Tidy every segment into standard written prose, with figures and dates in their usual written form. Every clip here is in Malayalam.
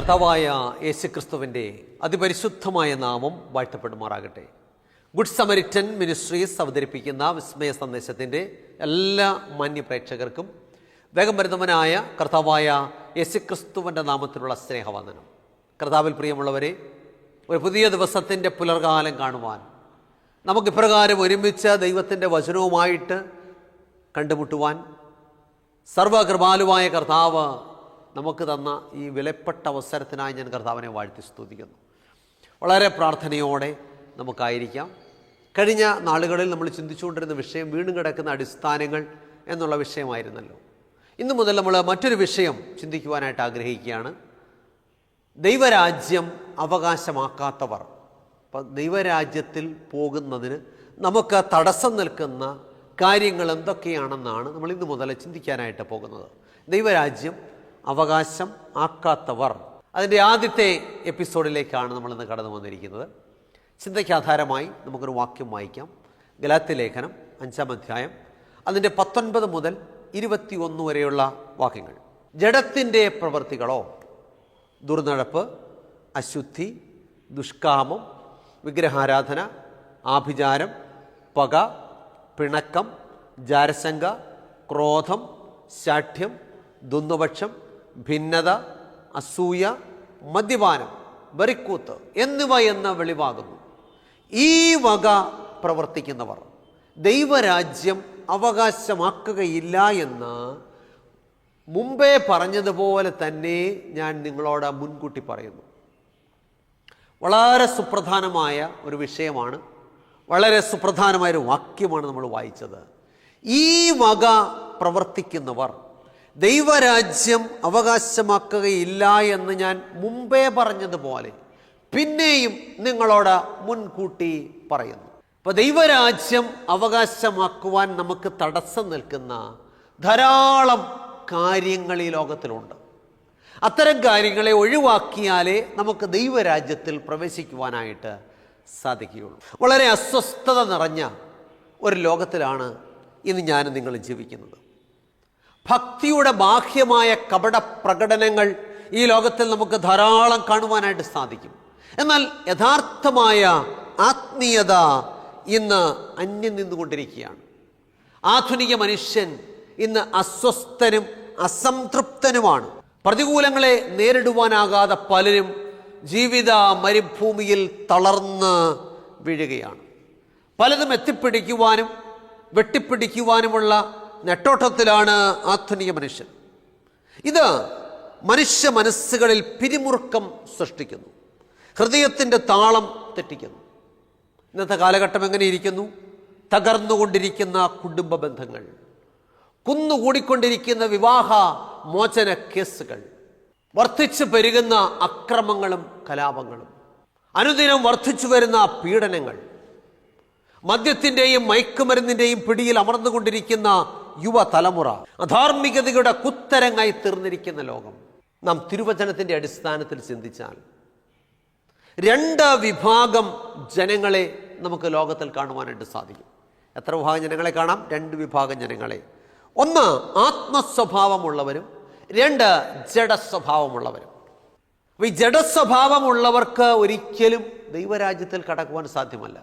കർത്താവായ യേശുക്രിസ്തുവിൻ്റെ അതിപരിശുദ്ധമായ നാമം വാഴ്ത്തപ്പെടുമാറാകട്ടെ. ഗുഡ് സമരിറ്റൻ മിനിസ്ട്രീസ് അവതരിപ്പിക്കുന്ന വിസ്മയ സന്ദേശത്തിൻ്റെ എല്ലാ മാന്യ പ്രേക്ഷകർക്കും വേഗം വരുന്നവനായ കർത്താവായ യേശുക്രിസ്തുവിൻ്റെ നാമത്തിലുള്ള സ്നേഹവന്ദനം. കർത്താവിൽ പ്രിയമുള്ളവരെ, ഒരു പുതിയ ദിവസത്തിൻ്റെ പുലർകാലം കാണുവാൻ നമുക്കിപ്രകാരം ഒരുമിച്ച് ദൈവത്തിൻ്റെ വചനവുമായിട്ട് കണ്ടുമുട്ടുവാൻ സർവകൃപാലുവായ കർത്താവ് നമുക്ക് തന്ന ഈ വിലപ്പെട്ട അവസരത്തിനായി ഞാൻ കർത്താവിനെ വാഴ്ത്തി സ്തുതിക്കുന്നു. വളരെ പ്രാർത്ഥനയോടെ നമുക്കായിരിക്കാം. കഴിഞ്ഞ നാളുകളിൽ നമ്മൾ ചിന്തിച്ചുകൊണ്ടിരുന്ന വിഷയം വീണ്ടും കിടക്കുന്ന അടിസ്ഥാനങ്ങൾ എന്നുള്ള വിഷയമായിരുന്നല്ലോ. ഇന്നു മുതൽ നമ്മൾ മറ്റൊരു വിഷയം ചിന്തിക്കുവാനായിട്ട് ആഗ്രഹിക്കുകയാണ്. ദൈവരാജ്യം അവകാശമാക്കാത്തവർ. അപ്പം ദൈവരാജ്യത്തിൽ പോകുന്നതിന് നമുക്ക് തടസ്സം നിൽക്കുന്ന കാര്യങ്ങൾ എന്തൊക്കെയാണെന്നാണ് നമ്മൾ ഇന്നു മുതൽ ചിന്തിക്കാനായിട്ട് പോകുന്നത്. ദൈവരാജ്യം അവകാശം ആക്കാത്തവർ, അതിൻ്റെ ആദ്യത്തെ എപ്പിസോഡിലേക്കാണ് നമ്മളിന്ന് കടന്നു വന്നിരിക്കുന്നത്. ചിന്തയ്ക്ക് ആധാരമായി നമുക്കൊരു വാക്യം വായിക്കാം. ഗലാത്യ ലേഖനം 5-ാം അധ്യായം അതിൻ്റെ 19 മുതൽ 21 വരെയുള്ള വാക്യങ്ങൾ. ജഡത്തിൻ്റെ പ്രവൃത്തികളോ ദുർനടപ്പ്, അശുദ്ധി, ദുഷ്കാമം, വിഗ്രഹാരാധന, ആഭിചാരം, പക, പിണക്കം, ജാരശങ്ക, ക്രോധം, ശാഠ്യം, ദ്വന്ദ്വപക്ഷം, ഭിന്നത, അസൂയ, മദ്യപാനം, വെറിക്കൂത്ത് എന്നിവ എന്ന് വെളിവാകുന്നു. ഈ വക പ്രവർത്തിക്കുന്നവർ ദൈവരാജ്യം അവകാശമാക്കുകയില്ല എന്ന് മുമ്പേ പറഞ്ഞതുപോലെ തന്നെ ഞാൻ നിങ്ങളോട് മുൻകൂട്ടി പറയുന്നു. വളരെ സുപ്രധാനമായ ഒരു വിഷയമാണ്, വളരെ സുപ്രധാനമായൊരു വാക്യമാണ് നമ്മൾ വായിച്ചത്. ഈ വക പ്രവർത്തിക്കുന്നവർ ദൈവരാജ്യം അവകാശമാക്കുകയില്ല എന്ന് ഞാൻ മുമ്പേ പറഞ്ഞതുപോലെ പിന്നെയും നിങ്ങളോട് മുൻകൂട്ടി പറയുന്നു. അപ്പോൾ ദൈവരാജ്യം അവകാശമാക്കുവാൻ നമുക്ക് തടസ്സം നിൽക്കുന്ന ധാരാളം കാര്യങ്ങൾ ഈ ലോകത്തിലുണ്ട്. അത്തരം കാര്യങ്ങളെ ഒഴിവാക്കിയാലേ നമുക്ക് ദൈവരാജ്യത്തിൽ പ്രവേശിക്കുവാനായിട്ട് സാധിക്കുകയുള്ളൂ. വളരെ അസ്വസ്ഥത നിറഞ്ഞ ഒരു ലോകത്തിലാണ് ഇന്ന് ഞാനും നിങ്ങൾ ജീവിക്കുന്നത്. ഭക്തിയുടെ ബാഹ്യമായ കപട പ്രകടനങ്ങൾ ഈ ലോകത്തിൽ നമുക്ക് ധാരാളം കാണുവാനായിട്ട് സാധിക്കും. എന്നാൽ യഥാർത്ഥമായ ആത്മീയത ഇന്ന് അന്യം നിന്നുകൊണ്ടിരിക്കുകയാണ്. ആധുനിക മനുഷ്യൻ ഇന്ന് അസ്വസ്ഥനും അസംതൃപ്തനുമാണ്. പ്രതികൂലങ്ങളെ നേരിടുവാനാകാതെ പലരും ജീവിത മരുഭൂമിയിൽ തളർന്ന് വീഴുകയാണ്. പലതും എത്തിപ്പിടിക്കുവാനും വെട്ടിപ്പിടിക്കുവാനുമുള്ള നെട്ടോട്ടത്തിലാണ് ആധുനിക മനുഷ്യൻ. ഇത് മനുഷ്യ മനസ്സുകളിൽ പിരിമുറുക്കം സൃഷ്ടിക്കുന്നു, ഹൃദയത്തിൻ്റെ താളം തെറ്റിക്കുന്നു. ഇന്നത്തെ കാലഘട്ടം എങ്ങനെ ഇരിക്കുന്നു? തകർന്നുകൊണ്ടിരിക്കുന്ന കുടുംബ ബന്ധങ്ങൾ, കുന്നുകൂടിക്കൊണ്ടിരിക്കുന്ന വിവാഹ മോചന കേസുകൾ, വർദ്ധിച്ചു പെരുകുന്ന അക്രമങ്ങളും കലാപങ്ങളും, അനുദിനം വർദ്ധിച്ചു വരുന്ന പീഡനങ്ങൾ, മദ്യത്തിൻ്റെയും മയക്കുമരുന്നിൻ്റെയും പിടിയിൽ അമർന്നുകൊണ്ടിരിക്കുന്ന യുവതലമുറ, അധാർമികതയുടെ കുത്തരങ്ങായി തീർന്നിരിക്കുന്ന ലോകം. നാം തിരുവചനത്തിൻ്റെ അടിസ്ഥാനത്തിൽ ചിന്തിച്ചാൽ 2 വിഭാഗം ജനങ്ങളെ നമുക്ക് ലോകത്തിൽ കാണുവാനായിട്ട് സാധിക്കും. എത്ര വിഭാഗം ജനങ്ങളെ കാണാം? 2 വിഭാഗം ജനങ്ങളെ. ഒന്ന് ആത്മസ്വഭാവമുള്ളവരും, 2 ജഡസ്വഭാവമുള്ളവരും. അപ്പോൾ ഈ ജഡസ്വഭാവമുള്ളവർക്ക് ഒരിക്കലും ദൈവരാജ്യത്തിൽ കടക്കുവാൻ സാധ്യമല്ല.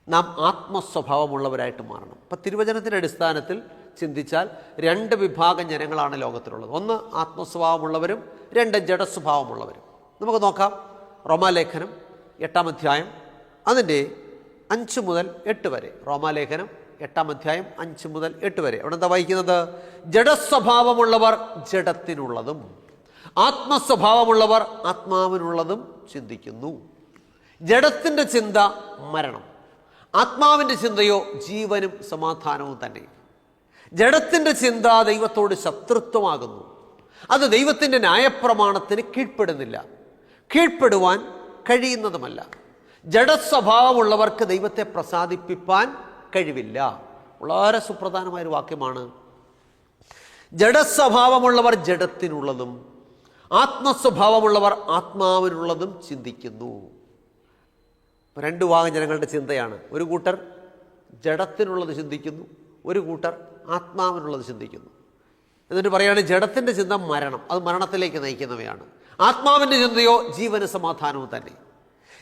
നാം ആത്മസ്വഭാവമുള്ളവരായിട്ട് മാറണം. അപ്പം തിരുവചനത്തിൻ്റെ അടിസ്ഥാനത്തിൽ ചിന്തിച്ചാൽ 2 വിഭാഗം ജനങ്ങളാണ് ലോകത്തിലുള്ളത്. ഒന്ന് ആത്മസ്വഭാവമുള്ളവരും, 2 ജഡസ്വഭാവമുള്ളവരും. നമുക്ക് നോക്കാം. റോമാലേഖനം 8-ാം അധ്യായം അതിൻ്റെ 5 മുതൽ 8 വരെ. റോമാലേഖനം 8-ാം അധ്യായം 5 മുതൽ 8 വരെ. അവിടെ എന്താ വായിക്കുന്നത്? ജഡസ്വഭാവമുള്ളവർ ജഡത്തിനുള്ളതും ആത്മസ്വഭാവമുള്ളവർ ആത്മാവിനുള്ളതും ചിന്തിക്കുന്നു. ജഡത്തിൻ്റെ ചിന്ത മരണം, ആത്മാവിൻ്റെ ചിന്തയോ ജീവനും സമാധാനവും തന്നെ. ജഡത്തിൻ്റെ ചിന്ത ദൈവത്തോട് ശത്രുത്വമാകുന്നു. അത് ദൈവത്തിൻ്റെ ന്യായപ്രമാണത്തിന് കീഴ്പ്പെടുന്നില്ല, കീഴ്പ്പെടുവാൻ കഴിയുന്നതുമല്ല. ജഡസ്വഭാവമുള്ളവർക്ക് ദൈവത്തെ പ്രസാദിപ്പിപ്പാൻ കഴിവില്ല. വളരെ സുപ്രധാനമായൊരു വാക്യമാണ്. ജഡസ്വഭാവമുള്ളവർ ജഡത്തിനുള്ളതും ആത്മസ്വഭാവമുള്ളവർ ആത്മാവിനുള്ളതും ചിന്തിക്കുന്നു. 2 വിഭാഗം ജനങ്ങളുടെ ചിന്തയാണ്. ഒരു കൂട്ടർ ജഡത്തിനുള്ളത് ചിന്തിക്കുന്നു, ഒരു കൂട്ടർ ആത്മാവിനുള്ളത് ചിന്തിക്കുന്നു. എന്നിട്ട് പറയുകയാണ് ജഡത്തിൻ്റെ ചിന്ത മരണം, അത് മരണത്തിലേക്ക് നയിക്കുന്നവയാണ്. ആത്മാവിൻ്റെ ചിന്തയോ ജീവന് സമാധാനവും തന്നെ.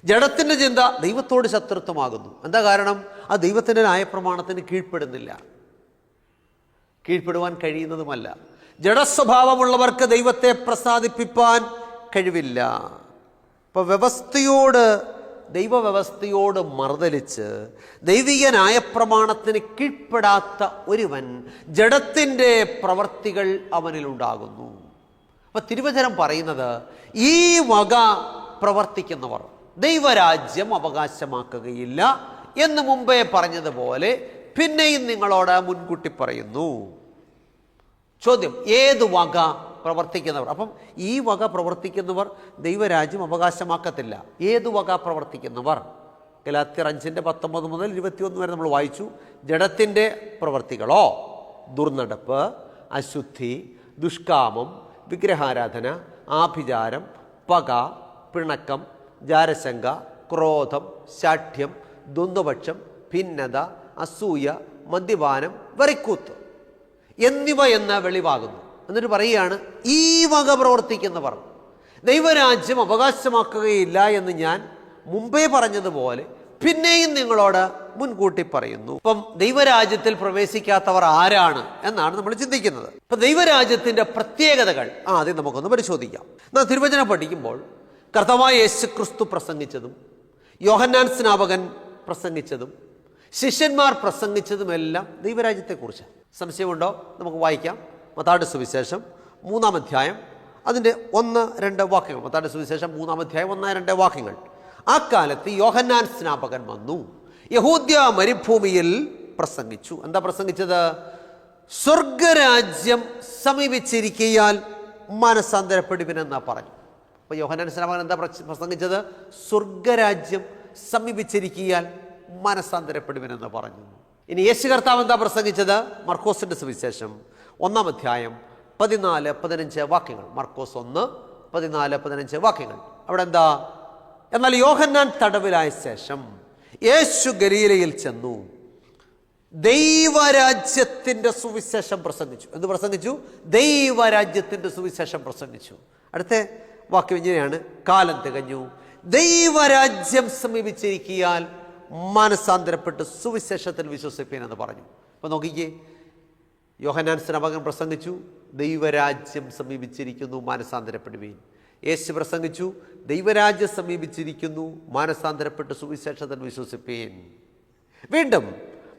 ജഡത്തിൻ്റെ ചിന്ത ദൈവത്തോട് ശത്രുത്വമാകുന്നു. എന്താ കാരണം? ആ ദൈവത്തിൻ്റെ ന്യായപ്രമാണത്തിന് കീഴ്പ്പെടുവാൻ കഴിയുന്നതുമല്ല. ജഡസ്വഭാവമുള്ളവർക്ക് ദൈവത്തെ പ്രസാദിപ്പിപ്പാൻ കഴിവില്ല. അപ്പോൾ ദൈവവ്യവസ്ഥയോട് മറുതലിച്ച് ദൈവിക ന്യായപ്രമാണത്തിന് കീഴ്പ്പെടാത്ത ഒരുവൻ ജഡത്തിൻ്റെ പ്രവർത്തികൾ അവനിലുണ്ടാകുന്നു. അപ്പം തിരുവചനം പറയുന്നത് ഈ വക പ്രവർത്തിക്കുന്നവർ ദൈവരാജ്യം അവകാശമാക്കുകയില്ല എന്ന് മുമ്പേ പറഞ്ഞതുപോലെ പിന്നെയും നിങ്ങളോട് മുൻകൂട്ടി പറയുന്നു. ചോദ്യം, ഏത് വക പ്രവർത്തിക്കുന്നവർ? അപ്പം ഈ വക പ്രവർത്തിക്കുന്നവർ ദൈവരാജ്യം അവകാശമാക്കത്തില്ല. ഏതു വക പ്രവർത്തിക്കുന്നവർ? ഗലാത്യർ 5:19 മുതൽ 21 വരെ നമ്മൾ വായിച്ചു. ജഡത്തിൻ്റെ പ്രവർത്തികളോ ദുർനടപ്പ്, അശുദ്ധി, ദുഷ്കാമം, വിഗ്രഹാരാധന, ആഭിചാരം, പക, പിണക്കം, ജാരശങ്ക, ക്രോധം, ശാഠ്യം, ദ്വന്ദ്വപക്ഷം, ഭിന്നത, അസൂയ, മദ്യപാനം, വെറിക്കൂത്ത് എന്നിവ എന്ന് വെളിവാകുന്നു. എന്നിട്ട് പറയുകയാണ്, ഈ വക പ്രവർത്തിക്കുന്നവർ ദൈവരാജ്യം അവകാശമാക്കുകയില്ല എന്ന് ഞാൻ മുമ്പേ പറഞ്ഞതുപോലെ പിന്നെയും നിങ്ങളോട് മുൻകൂട്ടി പറയുന്നു. ഇപ്പം ദൈവരാജ്യത്തിൽ പ്രവേശിക്കാത്തവർ ആരാണ് എന്നാണ് നമ്മൾ ചിന്തിക്കുന്നത്. ഇപ്പം ദൈവരാജ്യത്തിൻ്റെ പ്രത്യേകതകൾ ആദ്യം നമുക്കൊന്ന് പരിശോധിക്കാം. നാം തിരുവചനം പഠിക്കുമ്പോൾ കർത്താവായ യേശുക്രിസ്തു പ്രസംഗിച്ചതും യോഹന്നാൻ സ്നാപകൻ പ്രസംഗിച്ചതും ശിഷ്യന്മാർ പ്രസംഗിച്ചതുമെല്ലാം ദൈവരാജ്യത്തെക്കുറിച്ച്. സംശയമുണ്ടോ? നമുക്ക് വായിക്കാം. മത്തായിയുടെ സുവിശേഷം 3-ാം അധ്യായം അതിൻ്റെ 1-2 വാക്യങ്ങൾ. മത്തായിയുടെ സുവിശേഷം 3-ാം അധ്യായം 1-2 വാക്യങ്ങൾ. ആ കാലത്ത് യോഹന്നാൻ സ്നാപകൻ വന്നു, യഹൂദ്യ മരുഭൂമിയിൽ പ്രസംഗിച്ചു. എന്താ പ്രസംഗിച്ചത്? സ്വർഗരാജ്യം സമീപിച്ചിരിക്കയാൽ മനസ്സാന്തരപ്പെടുവിനെന്നാ പറഞ്ഞു. അപ്പോൾ യോഹന്നാൻ സ്നാപകൻ എന്താ പ്രസംഗിച്ചത്? സ്വർഗരാജ്യം സമീപിച്ചിരിക്കയാൽ മനസ്സാന്തരപ്പെടുവിനെന്ന് പറഞ്ഞു. ഇനി യേശു കർത്താവ് എന്താ പ്രസംഗിച്ചത്? മർക്കോസിൻ്റെ സുവിശേഷം 1-ാം അധ്യായം 14-15 വാക്യങ്ങൾ. മർക്കോസ് 1:14-15 വാക്യങ്ങൾ. അവിടെ എന്താ? എന്നാൽ യോഹന്നാൻ തടവിലായ ശേഷം യേശു ഗലീലയിൽ ചെന്നു ദൈവരാജ്യത്തിൻ്റെ സുവിശേഷം പ്രസംഗിച്ചു. എന്ത് പ്രസംഗിച്ചു? ദൈവരാജ്യത്തിൻ്റെ സുവിശേഷം പ്രസംഗിച്ചു. അടുത്ത വാക്യം ഇങ്ങനെയാണ്, കാലം തികഞ്ഞു, ദൈവരാജ്യം സമീപിച്ചിരിക്കയാൽ മനസ്സാന്തരപ്പെട്ട് സുവിശേഷത്തിൽ വിശ്വസിപ്പീൻ എന്ന് പറഞ്ഞു. അപ്പോൾ നോക്കിക്കേ, യോഹന്നാൻ സ്നാപകൻ പ്രസംഗിച്ചു, ദൈവരാജ്യം സമീപിച്ചിരിക്കുന്നു, മനസ്സാന്തരപ്പെടുവീൻ. യേശു പ്രസംഗിച്ചു, ദൈവരാജ്യം സമീപിച്ചിരിക്കുന്നു, മനസ്സാന്തരപ്പെട്ട് സുവിശേഷത്തിൽ വിശ്വസിപ്പീൻ. വീണ്ടും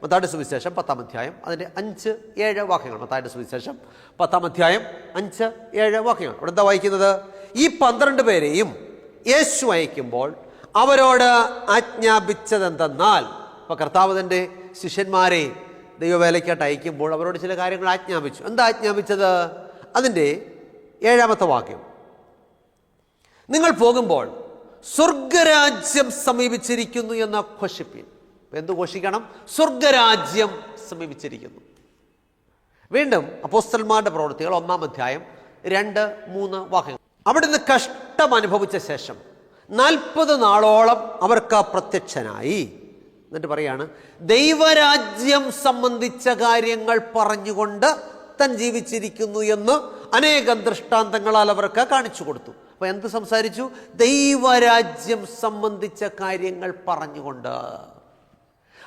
മത്തായിയുടെ സുവിശേഷം 10-ാം അധ്യായം അതിൻ്റെ 5-7 വാക്യങ്ങൾ. മത്തായിയുടെ സുവിശേഷം 10-ാം അധ്യായം 5-7 വാക്യങ്ങൾ. അവിടെ എന്താ വായിക്കുന്നത്? ഈ 12 പേരെയും യേശു അയക്കുമ്പോൾ അവരോട് ആജ്ഞാപിച്ചതെന്തെന്നാൽ, ഇപ്പം കർത്താവ് തൻ്റെ ശിഷ്യന്മാരെ ദൈവവേലയ്ക്കായിട്ട് അയക്കുമ്പോൾ അവരോട് ചില കാര്യങ്ങൾ ആജ്ഞാപിച്ചു. എന്താ ആജ്ഞാപിച്ചത്? അതിൻ്റെ 7-ാമത്തെ വാക്യം, നിങ്ങൾ പോകുമ്പോൾ സ്വർഗരാജ്യം സമീപിച്ചിരിക്കുന്നു എന്ന് ഘോഷിപ്പീൻ. എന്ത് ഘോഷിക്കണം? സ്വർഗരാജ്യം സമീപിച്ചിരിക്കുന്നു. വീണ്ടും അപ്പോസ്തലന്മാരുടെ പ്രവൃത്തികൾ 1-ാം അധ്യായം 2-3 വാക്യങ്ങൾ. അവിടുന്ന് കഷ്ടം അനുഭവിച്ച ശേഷം 40 നാളോളം അവർക്ക് പ്രത്യക്ഷനായി. എന്നിട്ട് പറയാണ്, ദൈവരാജ്യം സംബന്ധിച്ച കാര്യങ്ങൾ പറഞ്ഞുകൊണ്ട് താൻ ജീവിച്ചിരിക്കുന്നു എന്ന് അനേകം ദൃഷ്ടാന്തങ്ങളാൽ അവർക്ക് കാണിച്ചു കൊടുത്തു. അപ്പോൾ എന്ത് സംസാരിച്ചു? ദൈവരാജ്യം സംബന്ധിച്ച കാര്യങ്ങൾ പറഞ്ഞുകൊണ്ട്.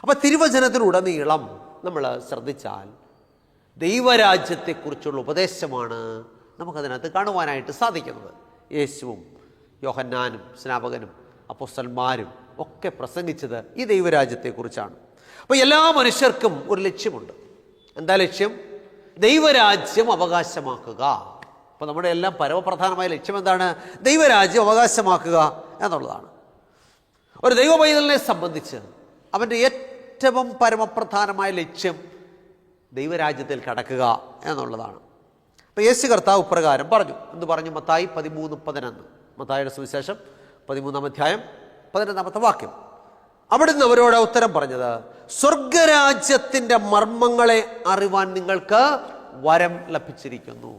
അപ്പോൾ തിരുവചനത്തിലുടനീളം നമ്മൾ ശ്രദ്ധിച്ചാൽ ദൈവരാജ്യത്തെക്കുറിച്ചുള്ള ഉപദേശമാണ് നമുക്കതിനകത്ത് കാണുവാനായിട്ട് സാധിക്കുന്നത്. യേശുവും യോഹന്നാനും സ്നാപകനും അപ്പോസ്തലന്മാരും ഒക്കെ പ്രസംഗിച്ചത് ഈ ദൈവരാജ്യത്തെക്കുറിച്ചാണ്. അപ്പോൾ എല്ലാ മനുഷ്യർക്കും ഒരു ലക്ഷ്യമുണ്ട്. എന്താ ലക്ഷ്യം? ദൈവരാജ്യം അവകാശമാക്കുക. അപ്പോൾ നമ്മുടെ എല്ലാം പരമപ്രധാനമായ ലക്ഷ്യം എന്താണ്? ദൈവരാജ്യം അവകാശമാക്കുക എന്നുള്ളതാണ്. ഒരു ദൈവ പൈതലിനെ സംബന്ധിച്ച് അവൻ്റെ ഏറ്റവും പരമപ്രധാനമായ ലക്ഷ്യം ദൈവരാജ്യത്തിൽ കടക്കുക എന്നുള്ളതാണ്. അപ്പോൾ യേശു കർത്താവ് ഇപ്രകാരം പറഞ്ഞു. എന്ന് പറഞ്ഞു? മത്തായി 13:11. മത്തായിയുടെ സുവിശേഷം 13-ാം അധ്യായം 11-ാമത്തെ വാക്യം. അവിടുന്ന് അവരോട് ഉത്തരം പറഞ്ഞത്, സ്വർഗരാജ്യത്തിൻ്റെ മർമ്മങ്ങളെ അറിവാൻ നിങ്ങൾക്ക് വരം ലഭിച്ചിരിക്കുന്നു.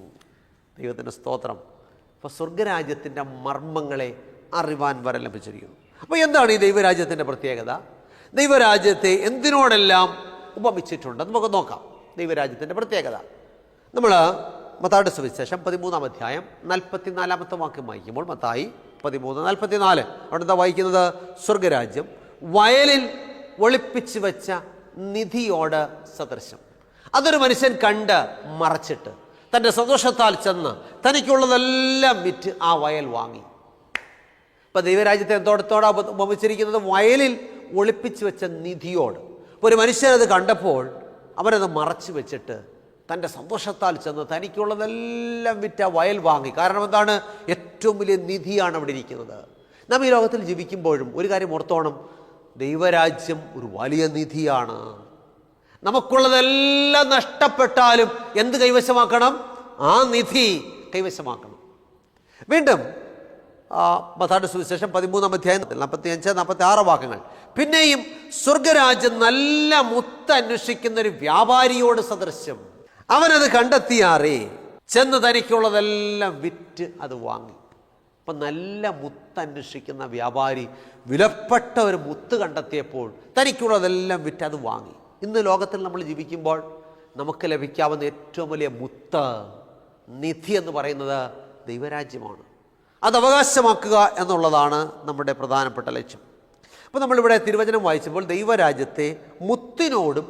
ദൈവത്തിൻ്റെ സ്തോത്രം. അപ്പോൾ സ്വർഗരാജ്യത്തിൻ്റെ മർമ്മങ്ങളെ അറിവാൻ വരം ലഭിച്ചിരിക്കുന്നു. അപ്പോൾ എന്താണ് ഈ ദൈവരാജ്യത്തിൻ്റെ പ്രത്യേകത? ദൈവരാജ്യത്തെ എന്തിനോടെല്ലാം ഉപമിച്ചിട്ടുണ്ട് നമുക്ക് നോക്കാം. ദൈവരാജ്യത്തിൻ്റെ പ്രത്യേകത നമ്മൾ മത്തായിയുടെ സുവിശേഷം 13-ാം അധ്യായം 44-ാമത്തെ വാക്യം വായിക്കുമ്പോൾ, മത്തായി 13:44 അവിടെ എന്താ വായിക്കുന്നത്? സ്വർഗരാജ്യം വയലിൽ ഒളിപ്പിച്ചു വെച്ച നിധിയോട് സദൃശം. അതൊരു മനുഷ്യൻ കണ്ട് മറച്ചിട്ട് തൻ്റെ സന്തോഷത്താൽ ചെന്ന് തനിക്കുള്ളതെല്ലാം വിറ്റ് ആ വയൽ വാങ്ങി. ഇപ്പം ദൈവരാജ്യത്തെ എന്തോടത്തോടെ ഉപമിച്ചിരിക്കുന്നത്? വയലിൽ ഒളിപ്പിച്ചു വെച്ച നിധിയോട്. ഒരു മനുഷ്യനത് കണ്ടപ്പോൾ അവനത് മറച്ചു വെച്ചിട്ട് തൻ്റെ സന്തോഷത്താൽ ചെന്ന് തനിക്കുള്ളതെല്ലാം വിറ്റ് ആ വയൽ വാങ്ങി. കാരണം എന്താണ്? ഏറ്റവും വലിയ നിധിയാണ് അവിടെ ഇരിക്കുന്നത്. നാം ഈ ലോകത്തിൽ ജീവിക്കുമ്പോഴും ഒരു കാര്യം ഓർത്തോണം, ദൈവരാജ്യം ഒരു വലിയ നിധിയാണ്. നമുക്കുള്ളതെല്ലാം നഷ്ടപ്പെട്ടാലും എന്ത് കൈവശമാക്കണം? ആ നിധി കൈവശമാക്കണം. വീണ്ടും മത്തായിയുടെ സുവിശേഷം 13-ാം അധ്യായം 45-46 വാക്യങ്ങൾ, പിന്നെയും സ്വർഗരാജ്യം നല്ല മുത്ത് അന്വേഷിക്കുന്ന ഒരു വ്യാപാരിയോട് സദൃശ്യം. അവനത് കണ്ടെത്തിയാറേ ചെന്ന് തനിക്കുള്ളതെല്ലാം വിറ്റ് അത് വാങ്ങി. അപ്പം നല്ല മുത്ത് അന്വേഷിക്കുന്ന വ്യാപാരി വിലപ്പെട്ട ഒരു മുത്ത് കണ്ടെത്തിയപ്പോൾ തനിക്കുള്ളതെല്ലാം വിറ്റ് അത് വാങ്ങി. ഇന്ന് ലോകത്തിൽ നമ്മൾ ജീവിക്കുമ്പോൾ നമുക്ക് ലഭിക്കാവുന്ന ഏറ്റവും വലിയ മുത്ത്, നിധി എന്ന് പറയുന്നത് ദൈവരാജ്യമാണ്. അത് അവകാശമാക്കുക എന്നുള്ളതാണ് നമ്മുടെ പ്രധാനപ്പെട്ട ലക്ഷ്യം. അപ്പോൾ നമ്മളിവിടെ തിരുവചനം വായിച്ചപ്പോൾ ദൈവരാജ്യത്തെ മുത്തിനോടും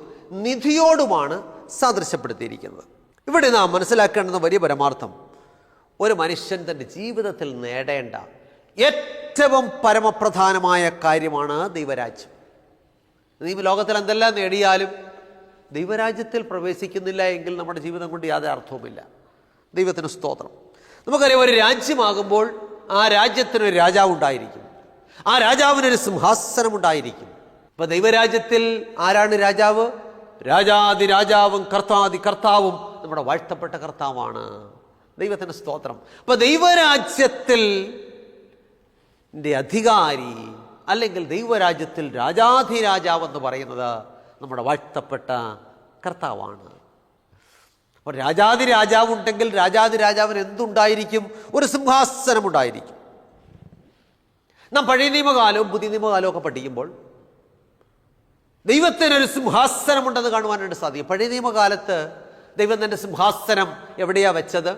നിധിയോടുമാണ് സാദൃശ്യപ്പെടുത്തിയിരിക്കുന്നത്. ഇവിടെ നാം മനസ്സിലാക്കേണ്ടുന്ന വലിയ പരമാർത്ഥം, ഒരു മനുഷ്യൻ തൻ്റെ ജീവിതത്തിൽ നേടേണ്ട ഏറ്റവും പരമപ്രധാനമായ കാര്യമാണ് ദൈവരാജ്യം. നീ ലോകത്തിൽ എന്തെല്ലാം നേടിയാലും ദൈവരാജ്യത്തിൽ പ്രവേശിക്കുന്നില്ല എങ്കിൽ നമ്മുടെ ജീവിതം കൊണ്ട് യാതൊരു അർത്ഥവുമില്ല. ദൈവത്തിന് സ്തോത്രം. നമുക്കറിയാം, ഒരു രാജ്യമാകുമ്പോൾ ആ രാജ്യത്തിനൊരു രാജാവ് ഉണ്ടായിരിക്കും, ആ രാജാവിനൊരു സിംഹാസനം ഉണ്ടായിരിക്കും. ഇപ്പൊ ദൈവരാജ്യത്തിൽ ആരാണ് രാജാവ്? രാജാതിരാജാവും കർത്താതി കർത്താവും നമ്മുടെ വാഴ്ത്തപ്പെട്ട കർത്താവാണ്. ദൈവത്തിന് സ്തോത്രം. അപ്പൊ ദൈവരാജ്യത്തിൽ അധികാരി അല്ലെങ്കിൽ ദൈവരാജ്യത്തിൽ രാജാധിരാജാവ് എന്ന് പറയുന്നത് നമ്മുടെ വാഴ്ത്തപ്പെട്ട കർത്താവാണ്. അപ്പോൾ രാജാതിരാജാവ് ഉണ്ടെങ്കിൽ രാജാതിരാജാവിന് എന്തുണ്ടായിരിക്കും? ഒരു സിംഹാസനം ഉണ്ടായിരിക്കും. നാം പഴയ നിയമകാലവും പുതിയ നിയമകാലവും ഒക്കെ പഠിക്കുമ്പോൾ ദൈവത്തിനൊരു സിംഹാസനമുണ്ടെന്ന് കാണുവാനായിട്ട് സാധിക്കും. പഴയ നിയമകാലത്ത് ദൈവം തൻ്റെ സിംഹാസനം എവിടെയാണ് വെച്ചത്?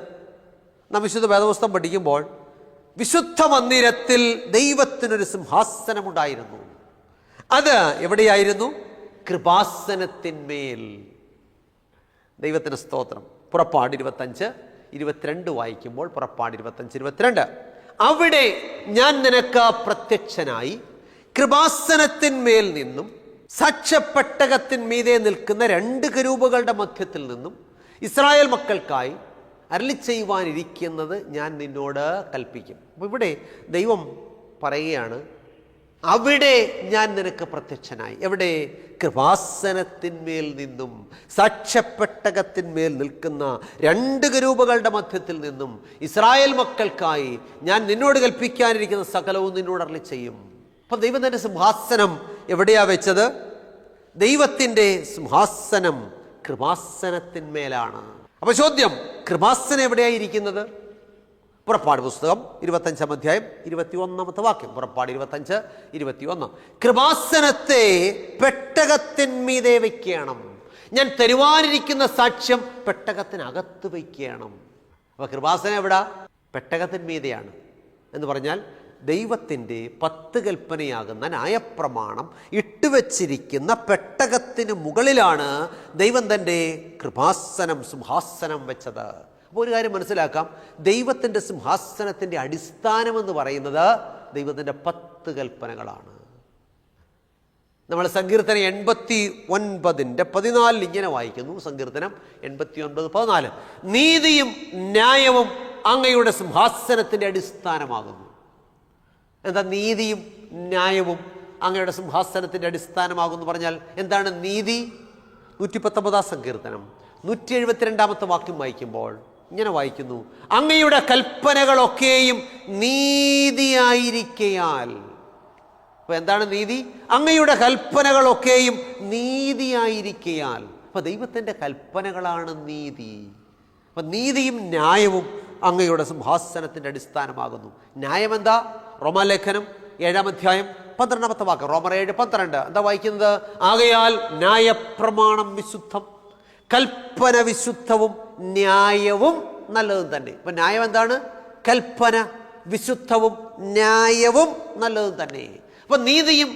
നാം വിശുദ്ധ വേദപുസ്തകം പഠിക്കുമ്പോൾ വിശുദ്ധ മന്ദിരത്തിൽ ദൈവത്തിനൊരു സിംഹാസനമുണ്ടായിരുന്നു. അത് എവിടെയായിരുന്നു? കൃപാസനത്തിന്മേൽ. ദൈവത്തിന് സ്തോത്രം. പുറപ്പാട് 25:22 വായിക്കുമ്പോൾ, പുറപ്പാട് 25:22, അവിടെ ഞാൻ നിനക്ക് പ്രത്യക്ഷനായി കൃപാസനത്തിന്മേൽ നിന്നും സാക്ഷ്യപ്പെട്ടകത്തിന്മീതെ നിൽക്കുന്ന 2 കെരൂബുകളുടെ മധ്യത്തിൽ നിന്നും ഇസ്രായേൽ മക്കൾക്കായി അരുളി ചെയ്യുവാനിരിക്കുന്നത് ഞാൻ നിന്നോട് കൽപ്പിക്കും. അപ്പോൾ ഇവിടെ ദൈവം പറയുകയാണ്, അവിടെ ഞാൻ നിനക്ക് പ്രത്യക്ഷനായി. എവിടെ? കൃപാസനത്തിന്മേൽ നിന്നും സാക്ഷ്യപ്പെട്ടകത്തിന്മേൽ നിൽക്കുന്ന 2 കെരൂബുകളുടെ മധ്യത്തിൽ നിന്നും ഇസ്രായേൽ മക്കൾക്കായി ഞാൻ നിന്നോട് കൽപ്പിക്കാനിരിക്കുന്ന സകലവും നിന്നോട് അരുളി ചെയ്യും. അപ്പം ദൈവം തൻ്റെ സിംഹാസനം എവിടെയാ വെച്ചത്? ദൈവത്തിൻ്റെ സിംഹാസനം കൃപാസനത്തിന്മേലാണ്. അപ്പൊ ചോദ്യം, കൃപാസനം എവിടെയായിരിക്കുന്നത്? പുറപ്പാട് പുസ്തകം 25-ാം അധ്യായം 21-ാമത്തെ വാക്യം. പുറപ്പാട് 25:21, കൃപാസനത്തെ പെട്ടകത്തിന്മീതെ വയ്ക്കണം, ഞാൻ തരുവാനിരിക്കുന്ന സാക്ഷ്യം പെട്ടകത്തിനകത്ത് വയ്ക്കണം. അപ്പൊ കൃപാസനം എവിടാ? പെട്ടകത്തിന്മീതെയാണ്. എന്ന് പറഞ്ഞാൽ ദൈവത്തിൻ്റെ 10 കൽപ്പനയാകുന്ന ന്യായപ്രമാണം ഇട്ടുവച്ചിരിക്കുന്ന പെട്ടകത്തിന് മുകളിലാണ് ദൈവം തൻ്റെ കൃപാസനം, സിംഹാസനം വെച്ചത്. അപ്പോൾ ഒരു കാര്യം മനസ്സിലാക്കാം, ദൈവത്തിൻ്റെ സിംഹാസനത്തിൻ്റെ അടിസ്ഥാനമെന്ന് പറയുന്നത് ദൈവത്തിൻ്റെ 10 കൽപ്പനകളാണ്. നമ്മൾ സങ്കീർത്തനം 89:14 ഇങ്ങനെ വായിക്കുന്നു. സങ്കീർത്തനം 89:14, നീതിയും ന്യായവും അങ്ങയുടെ സിംഹാസനത്തിൻ്റെ അടിസ്ഥാനമാകുന്നു. എന്താ നീതിയും ന്യായവും അങ്ങയുടെ സിംഹാസനത്തിൻ്റെ അടിസ്ഥാനമാകുമെന്ന് പറഞ്ഞാൽ എന്താണ് നീതി? 119-ാം സങ്കീർത്തനം 172-ാമത്തെ വാക്യം വായിക്കുമ്പോൾ ഇങ്ങനെ വായിക്കുന്നു, അങ്ങയുടെ കൽപ്പനകളൊക്കെയും നീതിയായിരിക്കയാൽ. അപ്പൊ എന്താണ് നീതി? അങ്ങയുടെ കൽപ്പനകളൊക്കെയും നീതിയായിരിക്കയാൽ. അപ്പൊ ദൈവത്തിൻ്റെ കൽപ്പനകളാണ് നീതി. അപ്പൊ നീതിയും ന്യായവും അങ്ങയുടെ സിംഹാസനത്തിൻ്റെ അടിസ്ഥാനമാകുന്നു. ന്യായം എന്താ? റോമാലേഖനം 7-ാം അധ്യായം 12-ാമത്തെ വാക്യം. റോമർ 7:12 എന്താ വായിക്കുന്നത്? ആകയാൽ ന്യായപ്രമാണം വിശുദ്ധം, കൽപ്പന വിശുദ്ധവും ന്യായവും നല്ലതും തന്നെ. ഇപ്പം ന്യായം എന്താണ്? കൽപ്പന വിശുദ്ധവും ന്യായവും നല്ലതും തന്നെ. അപ്പം നീതിയും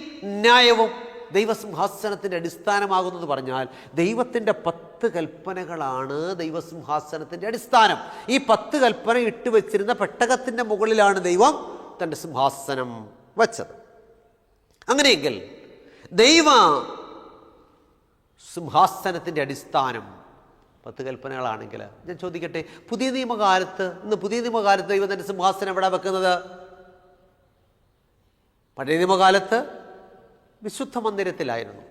ന്യായവും ദൈവസിംഹാസനത്തിൻ്റെ അടിസ്ഥാനമാകുന്നത് പറഞ്ഞാൽ ദൈവത്തിൻ്റെ 10 കൽപ്പനകളാണ് ദൈവസിംഹാസനത്തിൻ്റെ അടിസ്ഥാനം. ഈ 10 കൽപ്പന ഇട്ടുവെച്ചിരുന്ന പെട്ടകത്തിൻ്റെ മുകളിലാണ് ദൈവം തൻ്റെ സിംഹാസനം വച്ചത്. അങ്ങനെയെങ്കിൽ ദൈവ സിംഹാസനത്തിൻ്റെ അടിസ്ഥാനം 10 കൽപ്പനകളാണെങ്കിൽ ഞാൻ ചോദിക്കട്ടെ, ഇന്ന് പുതിയ നിയമകാലത്ത് ദൈവം തൻ്റെ സിംഹാസനം എവിടെ വെക്കുന്നത്? പഴയ നിയമകാലത്ത് വിശുദ്ധ മന്ദിരത്തിലായിരുന്നു.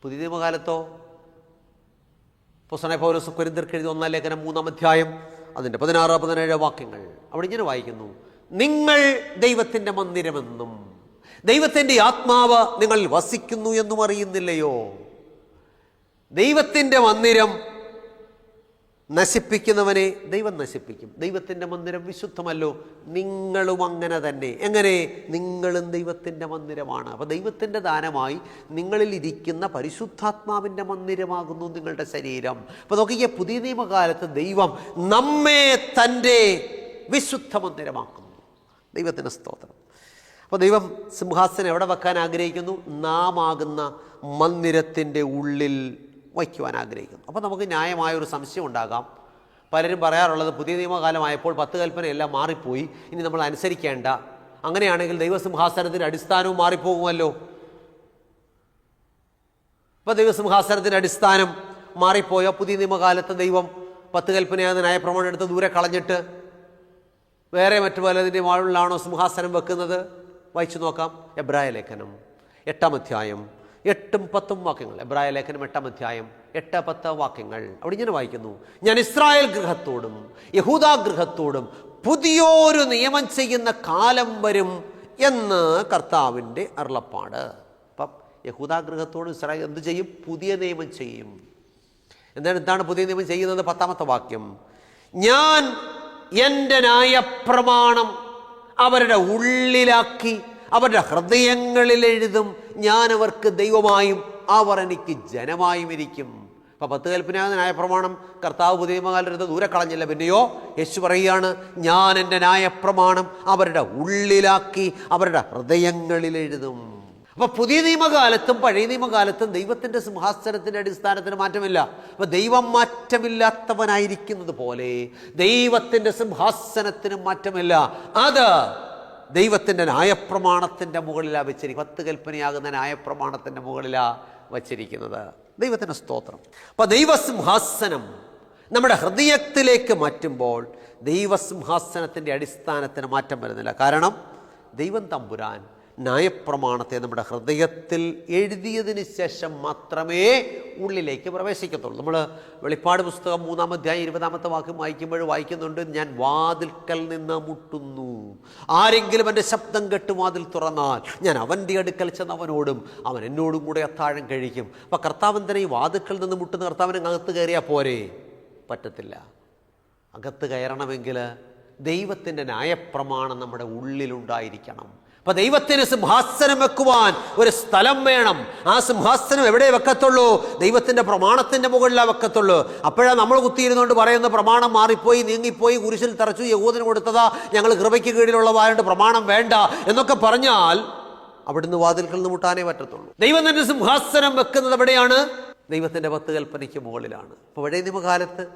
പുതിയ നിയമകാലത്തോ? അപ്പോസ്തലനായ പൗലോസ് കൊരിന്ത്യർക്ക് എഴുതിയ 1 ലേഖനം 3-ാം അധ്യായം അതിൻ്റെ 16-17 വാക്യങ്ങൾ അവിടെ ഇങ്ങനെ വായിക്കുന്നു: നിങ്ങൾ ദൈവത്തിൻ്റെ മന്ദിരമെന്നും ദൈവത്തിൻ്റെ ആത്മാവ് നിങ്ങളിൽ വസിക്കുന്നു എന്നും അറിയുന്നില്ലയോ? ദൈവത്തിൻ്റെ മന്ദിരം നശിപ്പിക്കുന്നവനെ ദൈവം നശിപ്പിക്കും. ദൈവത്തിൻ്റെ മന്ദിരം വിശുദ്ധമല്ലോ, നിങ്ങളും അങ്ങനെ തന്നെ. എങ്ങനെ? നിങ്ങളും ദൈവത്തിൻ്റെ മന്ദിരമാണ്. അപ്പോൾ ദൈവത്തിൻ്റെ ദാനമായി നിങ്ങളിൽ ഇരിക്കുന്ന പരിശുദ്ധാത്മാവിൻ്റെ മന്ദിരമാകുന്നു നിങ്ങളുടെ ശരീരം. അപ്പോൾ നോക്കിക്കേ, പുതിയ നിയമകാലത്ത് ദൈവം നമ്മെ തൻ്റെ വിശുദ്ധ മന്ദിരമാക്കുന്നു. ദൈവത്തിന് സ്തോത്രം. അപ്പോൾ ദൈവം സിംഹാസനം എവിടെ വെക്കാൻ ആഗ്രഹിക്കുന്നു? നാം ആകുന്ന മന്ദിരത്തിൻ്റെ ഉള്ളിൽ വയ്ക്കുവാൻ ആഗ്രഹിക്കുന്നു. അപ്പോൾ നമുക്ക് ന്യായമായൊരു സംശയം ഉണ്ടാകാം. പലരും പറയാറുള്ളത്, പുതിയ നിയമകാലമായപ്പോൾ 10 കൽപ്പനയെല്ലാം മാറിപ്പോയി, ഇനി നമ്മൾ അനുസരിക്കേണ്ട. അങ്ങനെയാണെങ്കിൽ ദൈവസിംഹാസനത്തിൻ്റെ അടിസ്ഥാനവും മാറിപ്പോകുമല്ലോ. അപ്പോൾ ദൈവസിംഹാസനത്തിൻ്റെ അടിസ്ഥാനം മാറിപ്പോയോ? പുതിയ നിയമകാലത്ത് ദൈവം 10 കൽപ്പനയാകുന്ന ന്യായപ്രമാണം എടുത്ത് ദൂരെ കളഞ്ഞിട്ട് വേറെ മറ്റു പലതിൻ്റെ മുകളിലാണോ സിംഹാസനം വെക്കുന്നത്? വായിച്ചു നോക്കാം. എബ്രായ ലേഖനം 8-ാം അധ്യായം 8-10 വാക്യങ്ങൾ. എബ്രായ ലേഖനം 8-ാം അധ്യായം 8-10 വാക്യങ്ങൾ അവിടെ ഇങ്ങനെ വായിക്കുന്നു: ഞാൻ ഇസ്രായേൽ ഗൃഹത്തോടും യഹൂദാ ഗൃഹത്തോടും പുതിയൊരു നിയമം ചെയ്യുന്ന കാലം വരും എന്ന് കർത്താവിൻ്റെ അരുളപ്പാട്. അപ്പം യഹൂദാ ഗൃഹത്തോടും ഇസ്രായേൽ എന്ത് ചെയ്യും? പുതിയ നിയമം ചെയ്യും. എന്താണ് പുതിയ നിയമം ചെയ്യുന്നത്? 10-ാമത്തെ വാക്യം: ഞാൻ എൻ്റെ ന്യായപ്രമാണം അവരുടെ ഉള്ളിലാക്കി അവരുടെ ഹൃദയങ്ങളിൽ എഴുതും. ഞാൻ അവർക്ക് ദൈവമായും അവർ എനിക്ക് ജനമായും ഇരിക്കും. അപ്പം 10 കൽപ്പനയാകുന്ന ന്യായപ്രമാണം കർത്താവ് പുതിയ നിയമകാലത്ത് ദൂരെ കളഞ്ഞില്ല. പിന്നെയോ യേശു പറയുകയാണ്, ഞാൻ എൻ്റെ ന്യായപ്രമാണം അവരുടെ ഉള്ളിലാക്കി അവരുടെ ഹൃദയങ്ങളിൽ എഴുതും. അപ്പോൾ പുതിയ നിയമകാലത്തും പഴയ നിയമകാലത്തും ദൈവത്തിൻ്റെ സിംഹാസനത്തിൻ്റെ അടിസ്ഥാനത്തിന് മാറ്റമില്ല. അപ്പോൾ ദൈവം മാറ്റമില്ലാത്തവനായിരിക്കുന്നത് പോലെ ദൈവത്തിൻ്റെ സിംഹാസനത്തിനും മാറ്റമില്ല. അത് ദൈവത്തിൻ്റെ ന്യായപ്രമാണത്തിൻ്റെ മുകളിലാണ് വെച്ചിരിക്കുന്നത്. 10 കൽപ്പനയാകുന്ന ന്യായപ്രമാണത്തിൻ്റെ മുകളിലാണ് വച്ചിരിക്കുന്നത്. ദൈവത്തിൻ്റെ സ്തോത്രം. അപ്പോൾ ദൈവസിംഹാസനം നമ്മുടെ ഹൃദയത്തിലേക്ക് മാറ്റുമ്പോൾ ദൈവസിംഹാസനത്തിൻ്റെ അടിസ്ഥാനത്തിന് മാറ്റം വരുന്നില്ല. കാരണം ദൈവം തമ്പുരാൻ ന്യായപ്രമാണത്തെ നമ്മുടെ ഹൃദയത്തിൽ എഴുതിയതിന് ശേഷം മാത്രമേ ഉള്ളിലേക്ക് പ്രവേശിക്കത്തുള്ളൂ. നമ്മൾ വെളിപ്പാട് പുസ്തകം 3-ാം അധ്യായം 20-ാമത്തെ വാക്യം വായിക്കുമ്പോൾ വായിക്കുന്നുണ്ട്: ഞാൻ വാതിൽക്കൽ നിന്ന് മുട്ടുന്നു, ആരെങ്കിലും എൻ്റെ ശബ്ദം കേട്ട് വാതിൽ തുറന്നാൽ ഞാൻ അവൻ്റെ അടുക്കൽ ചെന്ന് അവനോടും അവൻ എന്നോടും കൂടെ അത്താഴം കഴിക്കും. അപ്പം കർത്താവൻ തന്നെ ഈ വാതിൽക്കൽ നിന്ന് മുട്ടുന്ന കർത്താവിനെ അകത്ത് കയറിയാൽ പോരെ? പറ്റത്തില്ല. അകത്ത് കയറണമെങ്കിൽ ദൈവത്തിൻ്റെ ന്യായപ്രമാണം നമ്മുടെ ഉള്ളിലുണ്ടായിരിക്കണം. അപ്പം ദൈവത്തിന് സിംഹാസനം വെക്കുവാൻ ഒരു സ്ഥലം വേണം. ആ സിംഹാസനം എവിടെ വെക്കത്തുള്ളൂ? ദൈവത്തിൻ്റെ പ്രമാണത്തിൻ്റെ മുകളിലാണ് വെക്കത്തുള്ളൂ. അപ്പോഴാണ് നമ്മൾ കുത്തിയിരുന്നുകൊണ്ട് പറയുന്ന പ്രമാണം മാറിപ്പോയി, നീങ്ങിപ്പോയി, കുരിശിൽ തറച്ചു, യഹൂദന് കൊടുത്തതാ, ഞങ്ങൾ കൃപയ്ക്ക് കീഴിലുള്ളവായതുകൊണ്ട് പ്രമാണം വേണ്ട എന്നൊക്കെ പറഞ്ഞാൽ അവിടുന്ന് വാതിൽക്കൽ നിന്ന് മുട്ടാനേ പറ്റത്തുള്ളൂ. ദൈവം തന്നെ സിംഹാസനം വെക്കുന്നത് എവിടെയാണ്? ദൈവത്തിൻ്റെ 10 കൽപ്പനയ്ക്ക് മുകളിലാണ്. അപ്പോൾ പഴയ നിയമകാലത്ത്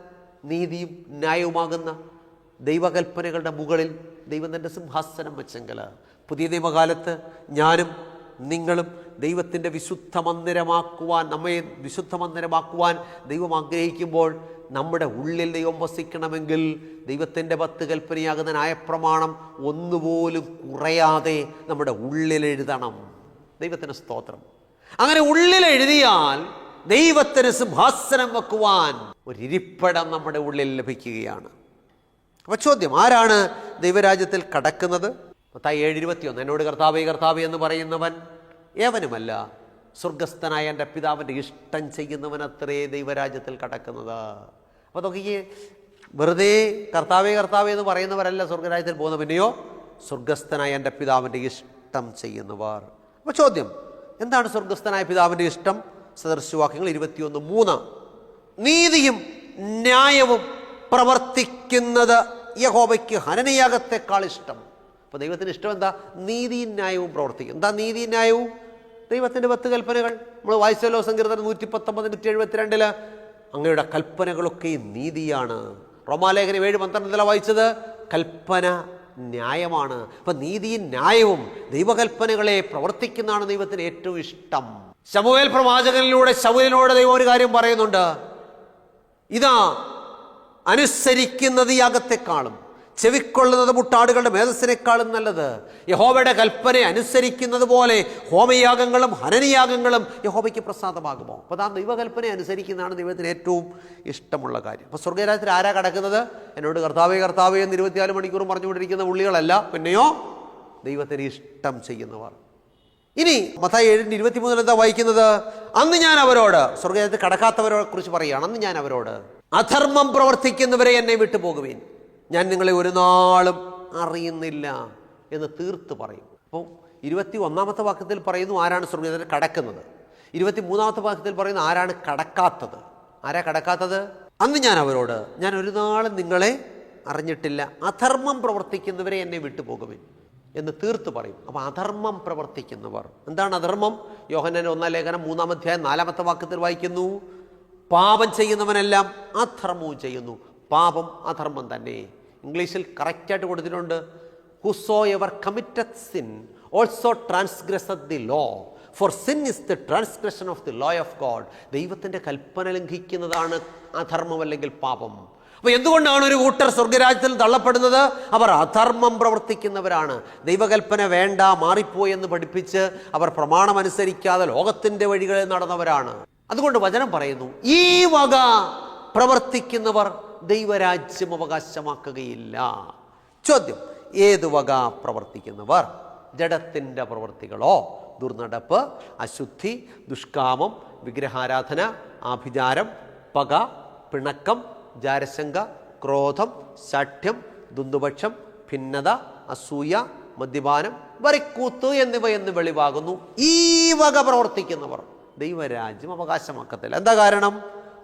നീതിയും ന്യായവുമാകുന്ന ദൈവകൽപ്പനകളുടെ മുകളിൽ ദൈവം തൻ്റെ സിംഹാസനം വെച്ചെങ്കിൽ പുതിയ നിയമകാലത്ത് ഞാനും നിങ്ങളും ദൈവത്തിൻ്റെ വിശുദ്ധ മന്ദിരമാക്കുവാൻ, നമ്മെ വിശുദ്ധ മന്ദിരമാക്കുവാൻ ദൈവം ആഗ്രഹിക്കുമ്പോൾ നമ്മുടെ ഉള്ളിൽ ദൈവം വസിക്കണമെങ്കിൽ ദൈവത്തിൻ്റെ 10 കൽപ്പനയാകുന്ന ന്യായപ്രമാണം ഒന്നുപോലും കുറയാതെ നമ്മുടെ ഉള്ളിൽ എഴുതണം. ദൈവത്തിന് സ്തോത്രം. അങ്ങനെ ഉള്ളിൽ എഴുതിയാൽ ദൈവത്തിന് സിംഹാസനം വെക്കുവാൻ ഒരിരിപ്പിടം നമ്മുടെ ഉള്ളിൽ ലഭിക്കുകയാണ്. അപ്പോൾ ചോദ്യം, ആരാണ് ദൈവരാജ്യത്തിൽ കടക്കുന്നത്? മത്തായി 7:21, എന്നോട് കർത്താവേ കർത്താവേ എന്ന് പറയുന്നവൻ ഏവനുമല്ല, സ്വർഗസ്ഥനായ എൻ്റെ പിതാവിൻ്റെ ഇഷ്ടം ചെയ്യുന്നവൻ അത്രേ ദൈവരാജ്യത്തിൽ കടക്കുന്നത്. അപ്പോൾ നോക്കിയേ, വെറുതെ കർത്താവേ കർത്താവേ എന്ന് പറയുന്നവരല്ല സ്വർഗരാജ്യത്തിൽ പോകുന്ന, പിന്നെയോ സ്വർഗസ്ഥനായ എൻ്റെ പിതാവിൻ്റെ ഇഷ്ടം ചെയ്യുന്നവർ. അപ്പോൾ ചോദ്യം, എന്താണ് സ്വർഗസ്ഥനായ പിതാവിൻ്റെ ഇഷ്ടം? സദൃശവാക്യങ്ങൾ 21:3, നീതിയും ന്യായവും പ്രവർത്തിക്കുന്നത് യഹോവയ്ക്ക് ഹനനയാഗത്തെക്കാൾ ഇഷ്ടം. അപ്പോൾ ദൈവത്തിന് ഇഷ്ടം എന്താ? നീതിയും ന്യായവും പ്രവർത്തിക്കും. എന്താ നീതിയും ന്യായവും? ദൈവത്തിൻ്റെ 10 കൽപ്പനകൾ നമ്മൾ വായിച്ചല്ലോ. സങ്കീർത്തനം 119:172 അങ്ങയുടെ കൽപ്പനകളൊക്കെ നീതിയാണ്. റോമാലേഖനം 7:12 വായിച്ചത് കൽപ്പന ന്യായമാണ്. അപ്പം നീതിയും ന്യായവും ദൈവകൽപ്പനകളെ പ്രവർത്തിക്കുന്നതാണ് ദൈവത്തിന് ഏറ്റവും ഇഷ്ടം. ശമൂവേൽ പ്രവാചകനിലൂടെ ശമൂവേലിനോട് ദൈവം ഒരു കാര്യം പറയുന്നുണ്ട്. ഇതാ അനുസരിക്കുന്നത് യാഗത്തെക്കാളും ചെവിക്കൊള്ളുന്നത് മുട്ടാടുകളുടെ മേധസ്സിനേക്കാളും നല്ലത്. യഹോവയുടെ കൽപ്പനയെ അനുസരിക്കുന്നത് പോലെ ഹോമയാഗങ്ങളും ഹനനയാഗങ്ങളും യഹോവയ്ക്ക് പ്രസാദമാകുമോ? അപ്പോൾ ആ ദൈവകൽപ്പനയെ അനുസരിക്കുന്നതാണ് ദൈവത്തിന് ഏറ്റവും ഇഷ്ടമുള്ള കാര്യം. അപ്പോൾ സ്വർഗ്ഗരാജ്യത്തിൽ ആരാ കടക്കുന്നത്? എന്നോട് കർത്താവേ കർത്താവേ എന്ന് 24 മണിക്കൂറും പറഞ്ഞുകൊണ്ടിരിക്കുന്ന പുള്ളികളല്ല, പിന്നെയോ ദൈവത്തിന് ഇഷ്ടം ചെയ്യുന്നവർ. ഇനി മത്തായി 7:23 എന്താ വായിക്കുന്നത്? അന്ന് ഞാൻ അവരോട്, സ്വർഗ്ഗരാജ്യത്തിൽ കടക്കാത്തവരെ കുറിച്ച് പറയുകയാണ്, അന്ന് ഞാൻ അവരോട് അധർമ്മം പ്രവർത്തിക്കുന്നവരെ എന്നെ വിട്ടുപോകുവീൻ, ഞാൻ നിങ്ങളെ ഒരു നാളും അറിയുന്നില്ല എന്ന് തീർത്ത് പറയും. അപ്പോൾ 21-ാമത്തെ വാക്യത്തിൽ പറയുന്നു ആരാണ് സ്വർഗ്ഗരാജ്യത്തിൽ കടക്കുന്നത്. 23-ാമത്തെ വാക്യത്തിൽ പറയുന്നു ആരാണ് കടക്കാത്തത്. ആരാ കടക്കാത്തത്? അന്ന് ഞാൻ അവരോട്, ഞാൻ ഒരു നാളും നിങ്ങളെ അറിഞ്ഞിട്ടില്ല, അധർമ്മം പ്രവർത്തിക്കുന്നവരെ എന്നെ വിട്ടുപോകുവിൻ എന്ന് തീർത്ത് പറയും. അപ്പോൾ അധർമ്മം പ്രവർത്തിക്കുന്നവർ, എന്താണ് അധർമ്മം? യോഹന്നാൻ 1-ാം ലേഖനം 3-ാം അധ്യായം 4-ാമത്തെ വാക്യത്തിൽ വായിക്കുന്നു, പാപം ചെയ്യുന്നവനെല്ലാം അധർമ്മവും ചെയ്യുന്നു. പാപം അധർമ്മം തന്നെ. ഇംഗ്ലീഷിൽ കറക്റ്റായിട്ട് കൊടുത്തിട്ടുണ്ട്, whosoever committeth sin also transgresseth the law, for sin is the transgression of the law of God. ദൈവത്തിൻ്റെ കൽപ്പന ലംഘിക്കുന്നതാണ് അധർമ്മം അല്ലെങ്കിൽ പാപം. അപ്പോൾ എന്തുകൊണ്ടാണ് ഒരു കൂട്ടർ സ്വർഗ്ഗരാജ്യത്തിൽ തള്ളപ്പെടുന്നത്? അവർ അധർമ്മം പ്രവർത്തിക്കുന്നവരാണ്. ദൈവകൽപ്പന വേണ്ട, മാറിപ്പോയി എന്ന് പഠിപ്പിച്ച് അവർ പ്രമാണമനുസരിക്കാതെ ലോകത്തിൻ്റെ വഴികളിൽ നടന്നവരാണ്. അതുകൊണ്ട് വചനം പറയുന്നു, ഈ വക പ്രവർത്തിക്കുന്നവർ ദൈവരാജ്യം അവകാശമാക്കുകയില്ല. ചോദ്യം, ഏതു വക പ്രവർത്തിക്കുന്നവർ? ജഡത്തിൻ്റെ പ്രവർത്തികളോ? ദുർനടപ്പ്, അശുദ്ധി, ദുഷ്കാമം, വിഗ്രഹാരാധന, ആഭിചാരം, പക, പിണക്കം, ജാരശങ്ക, ക്രോധം, ശാഠ്യം, ദുന്ദുപക്ഷം, ഭിന്നത, അസൂയ, മദ്യപാനം, വരിക്കൂത്ത് എന്നിവയെന്ന് വെളിവാകുന്നു. ഈ വക പ്രവർത്തിക്കുന്നവർ ദൈവരാജ്യം അവകാശമാക്കത്തില്ല. എന്താ കാരണം?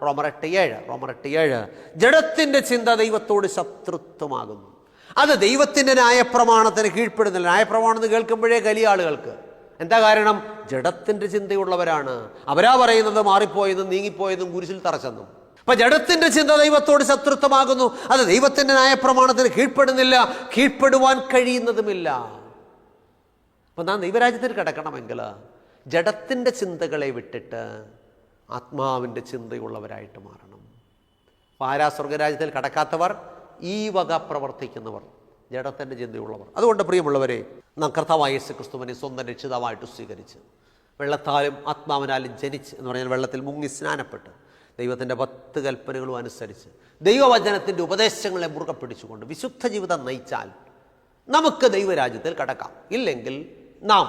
റോമർ 8:7 ജഡത്തിൻ്റെ ചിന്ത ദൈവത്തോട് ശത്രുത്വമാകുന്നു. അത് ദൈവത്തിൻ്റെ ന്യായപ്രമാണത്തിന് കീഴ്പ്പെടുന്നില്ല. ന്യായപ്രമാണം എന്ന് കേൾക്കുമ്പോഴേ കലിയ ആളുകൾക്ക്. എന്താ കാരണം? ജഡത്തിൻ്റെ ചിന്തയുള്ളവരാണ്. അവരാ പറയുന്നത് മാറിപ്പോയെന്നും നീങ്ങിപ്പോയെന്നും കുരിശിൽ തറച്ചെന്നും. അപ്പൊ ജഡത്തിന്റെ ചിന്ത ദൈവത്തോട് ശത്രുത്വമാകുന്നു. അത് ദൈവത്തിന്റെ ന്യായപ്രമാണത്തിന് കീഴ്പ്പെടുന്നില്ല, കീഴ്പ്പെടുവാൻ കഴിയുന്നതുമില്ല. അപ്പൊ നാം ദൈവരാജ്യത്തിൽ കിടക്കണമെങ്കിൽ ജഡത്തിൻ്റെ ചിന്തകളെ വിട്ടിട്ട് ആത്മാവിൻ്റെ ചിന്തയുള്ളവരായിട്ട് മാറണം. അപ്പോൾ ആരാ സ്വർഗരാജ്യത്തിൽ കടക്കാത്തവർ? ഈ വക പ്രവർത്തിക്കുന്നവർ, ജഡത്തിൻ്റെ ചിന്തയുള്ളവർ. അതുകൊണ്ട് പ്രിയമുള്ളവരെ, നാം കർത്താവായ യേശു ക്രിസ്തുവിനെ സ്വന്തം രക്ഷിതാവായിട്ട് സ്വീകരിച്ച് വെള്ളത്താലും ആത്മാവിനാലും ജനിച്ച് എന്ന് പറഞ്ഞാൽ വെള്ളത്തിൽ മുങ്ങി സ്നാനപ്പെട്ട് ദൈവത്തിൻ്റെ 10 കൽപ്പനകളും അനുസരിച്ച് ദൈവവചനത്തിൻ്റെ ഉപദേശങ്ങളെ മുറുകെ പിടിച്ചുകൊണ്ട് വിശുദ്ധ ജീവിതം നയിച്ചാൽ നമുക്ക് ദൈവരാജ്യത്തിൽ കടക്കാം. ഇല്ലെങ്കിൽ നാം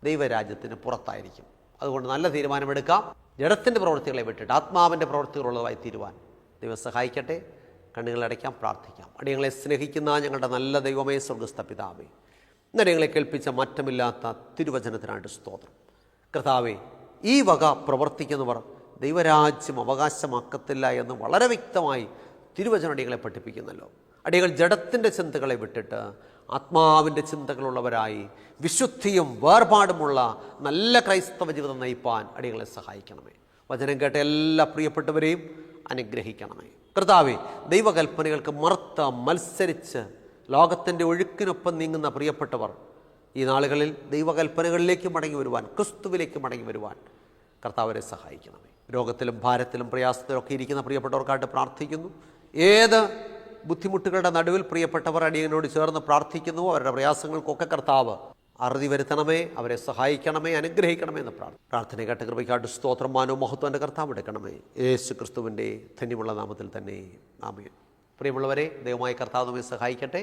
ദൈവരാജ്യത്തിന് പുറത്തായിരിക്കും. അതുകൊണ്ട് നല്ല തീരുമാനമെടുക്കാം. ജഡത്തിൻ്റെ പ്രവൃത്തികളെ വിട്ടിട്ട് ആത്മാവിൻ്റെ പ്രവൃത്തികളുള്ളതായി തീരുവാൻ ദൈവം സഹായിക്കട്ടെ. കണ്ണുകളടയ്ക്കാം, പ്രാർത്ഥിക്കാം. അടിയങ്ങളെ സ്നേഹിക്കുന്ന ഞങ്ങളുടെ നല്ല ദൈവമേ, സ്വർഗ്ഗസ്ഥ പിതാവേ, ഇന്നടിയങ്ങളെ കേൾപ്പിച്ച മാറ്റമില്ലാത്ത തിരുവചനത്തിനായിട്ട് സ്തോത്രം. കർത്താവേ, ഈ വക പ്രവർത്തിക്കുന്നവർ ദൈവരാജ്യം അവകാശമാക്കത്തില്ല എന്ന് വളരെ വ്യക്തമായി തിരുവചനം അടിയങ്ങളെ പഠിപ്പിക്കുന്നല്ലോ. അടിയങ്ങൾ ജഡത്തിൻ്റെ ചിന്തകളെ വിട്ടിട്ട് ആത്മാവിൻ്റെ ചിന്തകളുള്ളവരായി വിശുദ്ധിയും വേർപാടുമുള്ള നല്ല ക്രൈസ്തവ ജീവിതം നയിപ്പാൻ അടിയങ്ങളെ സഹായിക്കണമേ. വചനം കേട്ട എല്ലാ പ്രിയപ്പെട്ടവരെയും അനുഗ്രഹിക്കണമേ. കർത്താവേ, ദൈവകൽപ്പനകൾക്ക് മത്സരിച്ച് ലോകത്തിൻ്റെ ഒഴുക്കിനൊപ്പം നീങ്ങുന്ന പ്രിയപ്പെട്ടവർ ഈ നാളുകളിൽ ദൈവകൽപ്പനകളിലേക്ക് മടങ്ങി വരുവാൻ, ക്രിസ്തുവിലേക്ക് മടങ്ങി വരുവാൻ കർത്താവരെ സഹായിക്കണമേ. രോഗത്തിലും ഭാരത്തിലും പ്രയാസത്തിലൊക്കെ ഇരിക്കുന്ന പ്രിയപ്പെട്ടവർക്കായിട്ട് പ്രാർത്ഥിക്കുന്നു. ഏത് ബുദ്ധിമുട്ടുകളുടെ നടുവിൽ പ്രിയപ്പെട്ടവർ അടിയനോട് ചേർന്ന് പ്രാർത്ഥിക്കുന്നു, അവരുടെ പ്രയാസങ്ങൾക്കൊക്കെ കർത്താവ് അറുതി വരുത്തണമേ, അവരെ സഹായിക്കണമേ, അനുഗ്രഹിക്കണമേ എന്ന് പ്രാർത്ഥന കേട്ട കൃപയ്ക്കായിട്ട് സ്തോത്രം, മാനവും മഹത്വൻ്റെ കർത്താവ് എടുക്കണമേ. യേശു ക്രിസ്തുവിൻ്റെ ധന്യമുള്ള നാമത്തിൽ തന്നെ ആമേൻ. പ്രിയമുള്ളവരെ, ദൈവമായ കർത്താവ് നമ്മെ സഹായിക്കട്ടെ.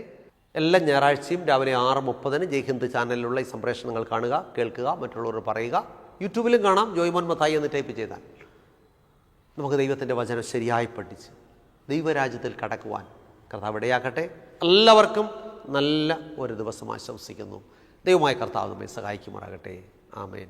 എല്ലാ ഞായറാഴ്ചയും രാവിലെ 6:30 ജയ് ഹിന്ദ് ചാനലിലുള്ള ഈ സംപ്രേഷണങ്ങൾ കാണുക, കേൾക്കുക, മറ്റുള്ളവർ പറയുക. യൂട്യൂബിലും കാണാം. ജോയ്മോൻ മത്തായി എന്ന് ടൈപ്പ് ചെയ്താൽ നമുക്ക് ദൈവത്തിൻ്റെ വചനം ശരിയായി പഠിച്ച് ദൈവരാജ്യത്തിൽ കടക്കുവാൻ കർത്താവ് ഇടയാക്കട്ടെ. എല്ലാവർക്കും നല്ല ഒരു ദിവസം ആശംസിക്കുന്നു. ദൈവമായ കർത്താവ് നമ്മെ സഹായിക്കുമാറാകട്ടെ. ആമേൻ.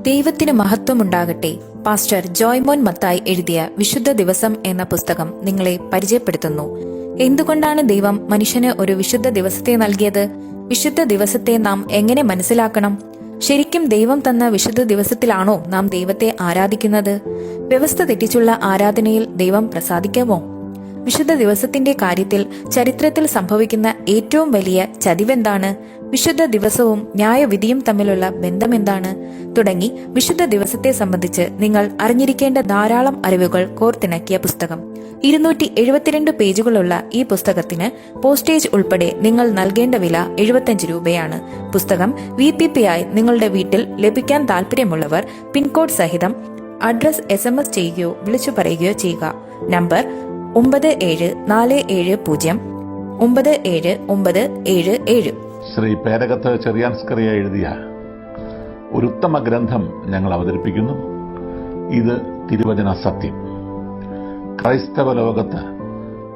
ദൈവത്തിന് മഹത്വമുണ്ടാകട്ടെ. പാസ്റ്റർ ജോയ്മോൻ മത്തായി എഴുതിയ വിശുദ്ധ ദിവസം എന്ന പുസ്തകം നിങ്ങളെ പരിചയപ്പെടുത്തുന്നു. എന്തുകൊണ്ടാണ് ദൈവം മനുഷ്യന് ഒരു വിശുദ്ധ ദിവസത്തെ നൽകിയത്? വിശുദ്ധ ദിവസത്തെ നാം എങ്ങനെ മനസ്സിലാക്കണം? ശരിക്കും ദൈവം തന്ന വിശുദ്ധ ദിവസത്തിലാണോ നാം ദൈവത്തെ ആരാധിക്കുന്നത്? വ്യവസ്ഥ തെറ്റിച്ചുള്ള ആരാധനയിൽ ദൈവം പ്രസാദിക്കാമോ? വിശുദ്ധ ദിവസത്തിന്റെ കാര്യത്തിൽ ചരിത്രത്തിൽ സംഭവിക്കുന്ന ഏറ്റവും വലിയ ചതിവെന്താണ്? വിശുദ്ധ ദിവസവും ന്യായവിധിയും തമ്മിലുള്ള ബന്ധമെന്താണ്? തുടങ്ങി വിശുദ്ധ ദിവസത്തെ സംബന്ധിച്ച് നിങ്ങൾ അറിഞ്ഞിരിക്കേണ്ട ധാരാളം അറിവുകൾ കോർത്തിണക്കിയ പുസ്തകം. 272 പേജുകളുള്ള ഈ പുസ്തകത്തിന് പോസ്റ്റേജ് ഉൾപ്പെടെ നിങ്ങൾ നൽകേണ്ട വില 75 രൂപയാണ്. പുസ്തകം VPP ആയി നിങ്ങളുടെ വീട്ടിൽ ലഭിക്കാൻ താല്പര്യമുള്ളവർ പിൻകോഡ് സഹിതം അഡ്രസ് SMS ചെയ്യുകയോ വിളിച്ചു പറയുകയോ ചെയ്യുക. നമ്പർ 9740979977. ശ്രീ പേരകത്ത് ചെറിയാൻസ്കറിയ എഴുതിയ ഒരു ഉത്തമ ഗ്രന്ഥം ഞങ്ങൾ അവതരിപ്പിക്കുന്നു. ഇത് തിരുവചന സത്യം. ക്രൈസ്തവ ലോകത്ത്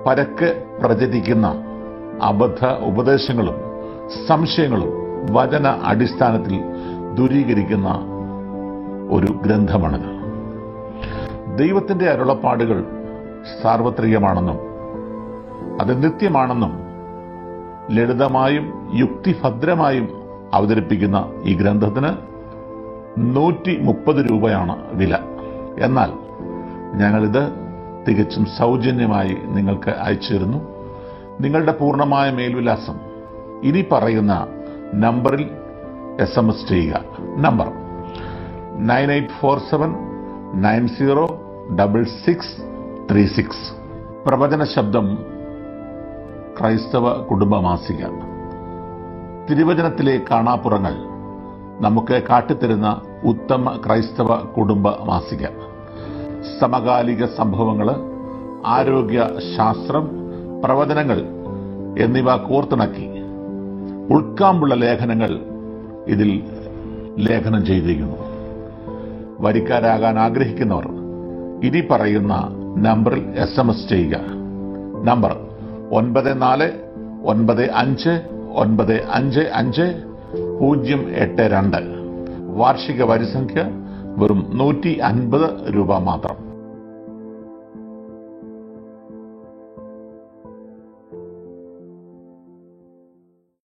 പരക്കെ പ്രചരിക്കുന്ന അബദ്ധ ഉപദേശങ്ങളും സംശയങ്ങളും വചന അടിസ്ഥാനത്തിൽ ദൂരീകരിക്കുന്ന ഒരു ഗ്രന്ഥമാണിത്. ദൈവത്തിന്റെ അരുളപ്പാടുകൾ സാർവത്രികമാണെന്നും അത് നിത്യമാണെന്നും ലളിതമായും യുക്തിഭദ്രമായും അവതരിപ്പിക്കുന്ന ഈ ഗ്രന്ഥത്തിന് 130 രൂപയാണ് വില. എന്നാൽ ഞങ്ങളിത് തികച്ചും സൗജന്യമായി നിങ്ങൾക്ക് അയച്ചു തരുന്നു. നിങ്ങളുടെ പൂർണ്ണമായ മേൽവിലാസം ഇനി പറയുന്ന നമ്പറിൽ SMS ചെയ്യുക. നമ്പർ 9847906636. പ്രവചന ശബ്ദം ക്രൈസ്തവ കുടുംബമാസിക. തിരുവചനത്തിലെ കാണാപ്പുറങ്ങൾ നമുക്ക് കാട്ടിത്തരുന്ന ഉത്തമ ക്രൈസ്തവ കുടുംബ മാസിക. സമകാലിക സംഭവങ്ങൾ, ആരോഗ്യ ശാസ്ത്രം, പ്രവചനങ്ങൾ എന്നിവ കോർത്തിണക്കി ഉൾക്കാമ്പുള്ള ലേഖനങ്ങൾ ഇതിൽ ലേഖനം ചെയ്തിരിക്കുന്നു. വരിക്കാരാകാൻ ആഗ്രഹിക്കുന്നവർ ഇനി പറയുന്ന നമ്പറിൽ SMS ചെയ്യുക. നമ്പർ 9495955082. വാർഷിക വരിസംഖ്യ വെറും 150 രൂപ മാത്രം.